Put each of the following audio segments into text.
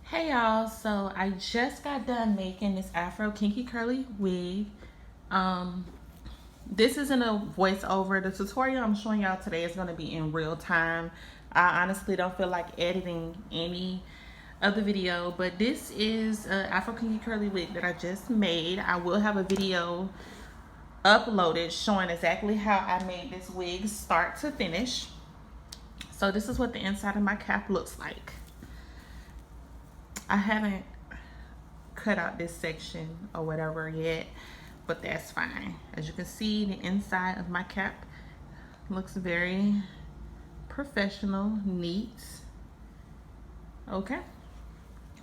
Hey y'all, so I just got done making this Afro kinky curly wig. Um, this isn't a voiceover. The tutorial I'm showing y'all today is going to be in real time. I honestly don't feel like editing any of the video, but this is an Afro kinky curly wig that I just made. I will have a video uploaded showing exactly how I made this wig start to finish. So this is what the inside of my cap looks like. I haven't cut out this section or whatever yet, but that's fine. As you can see, the inside of my cap looks very professional, neat. Okay,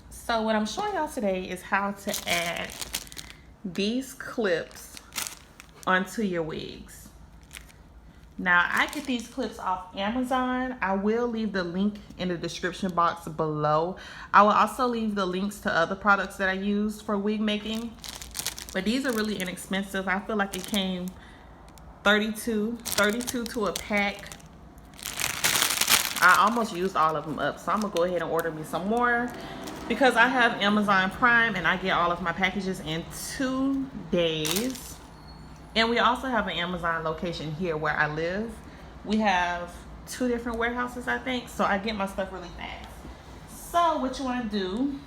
so what I'm showing y'all today is how to add these clips onto your wigs. Now, I get these clips off Amazon. I will leave the link in the description box below. I will also leave the links to other products that I use for wig making. But these are really inexpensive. I feel like it came 32 to a pack. I almost used all of them up, so I'm gonna go ahead and order me some more because I have Amazon Prime and I get all of my packages in 2 days. And we also have an Amazon location here where I live. We have 2 different warehouses, I think, so I get my stuff really fast. So what you want to do,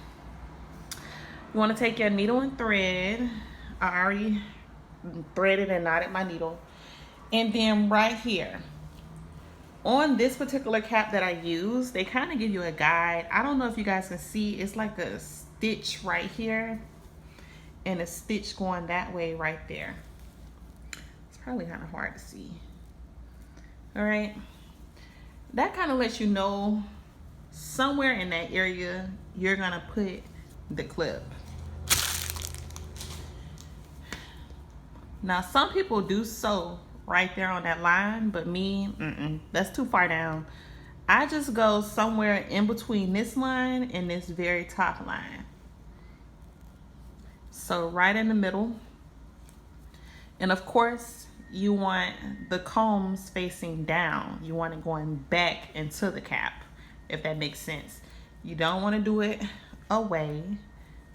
you want to take your needle and thread. I already threaded and knotted my needle. And then right here, on this particular cap that I use, they kind of give you a guide. I don't know if you guys can see, it's like a stitch right here and a stitch going that way right there. Probably kind of hard to see. All right, that kind of lets you know somewhere in that area you're gonna put the clip. Now some people do sew right there on that line, but me, that's too far down. I just go somewhere in between this line and this very top line. So right in the middle. And of course, you want the combs facing down. You want it going back into the cap, if that makes sense. You don't want to do it away.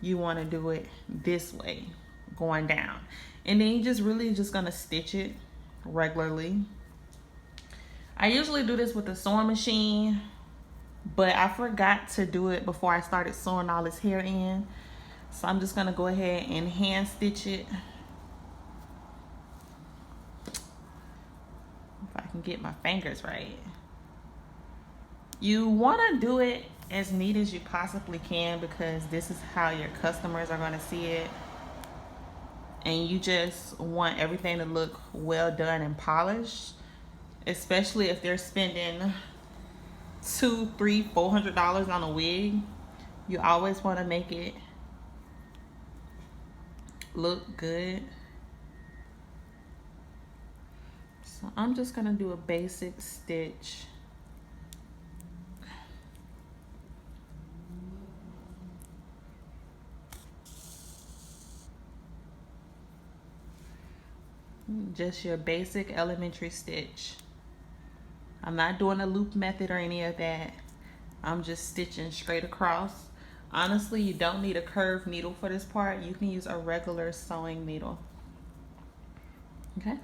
You want to do it this way, going down. And then you just really just gonna stitch it regularly. I usually do this with a sewing machine, but I forgot to do it before I started sewing all this hair in. So I'm just gonna go ahead and hand stitch it. If I can get my fingers right. You want to do it as neat as you possibly can because this is how your customers are going to see it. And you just want everything to look well done and polished, especially if they're spending $200, $300, $400 on a wig. You always want to make it look good. So I'm just gonna do a basic stitch. Just your basic elementary stitch. I'm not doing a loop method or any of that. I'm just stitching straight across. Honestly, you don't need a curved needle for this part. You can use a regular sewing needle. Okay?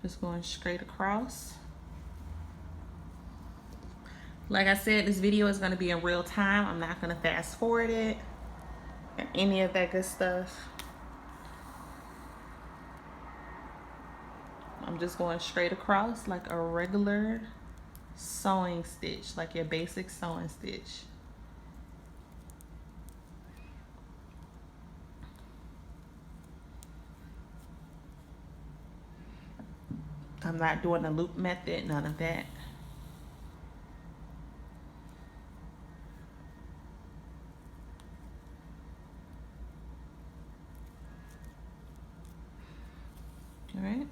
Just going straight across. Like I said, this video is going to be in real time. I'm not going to fast forward it or any of that good stuff. I'm just going straight across like a regular sewing stitch, like your basic sewing stitch. I'm not doing a loop method, none of that. All right.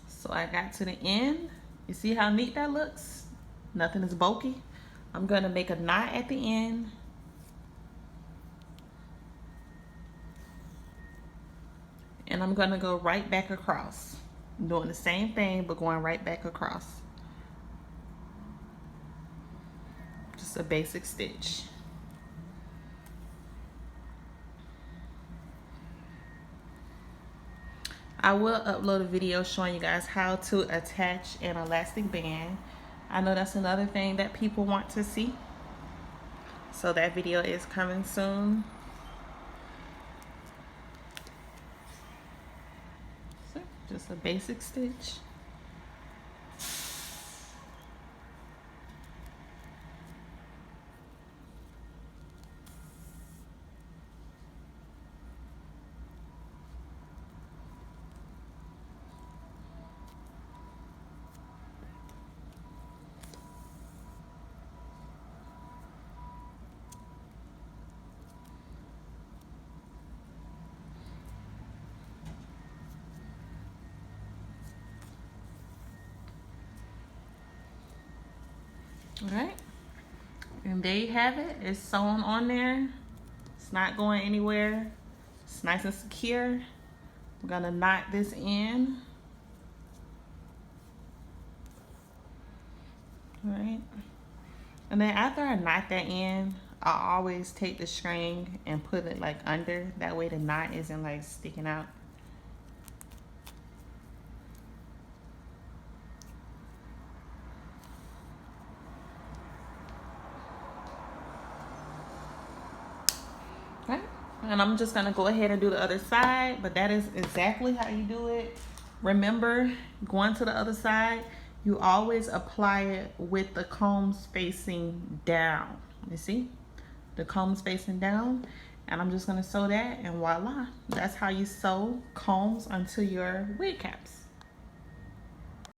So I got to the end. You see how neat that looks? Nothing is bulky. I'm gonna make a knot at the end. And I'm gonna go right back across. I'm doing the same thing, but going right back across. Just a basic stitch. I will upload a video showing you guys how to attach an elastic band. I know that's another thing that people want to see. So that video is coming soon. So just a basic stitch. All right, and there you have it. It's sewn on there. It's not going anywhere. It's nice and secure. I'm gonna knot this in. All right, and then after I knot that in, I always take the string and put it like under. That way the knot isn't like sticking out. Okay, and I'm just gonna go ahead and do the other side, but that is exactly how you do it. Remember, going to the other side, you always apply it with the combs facing down. You see? The combs facing down. And I'm just gonna sew that, and voila. That's how you sew combs onto your wig caps.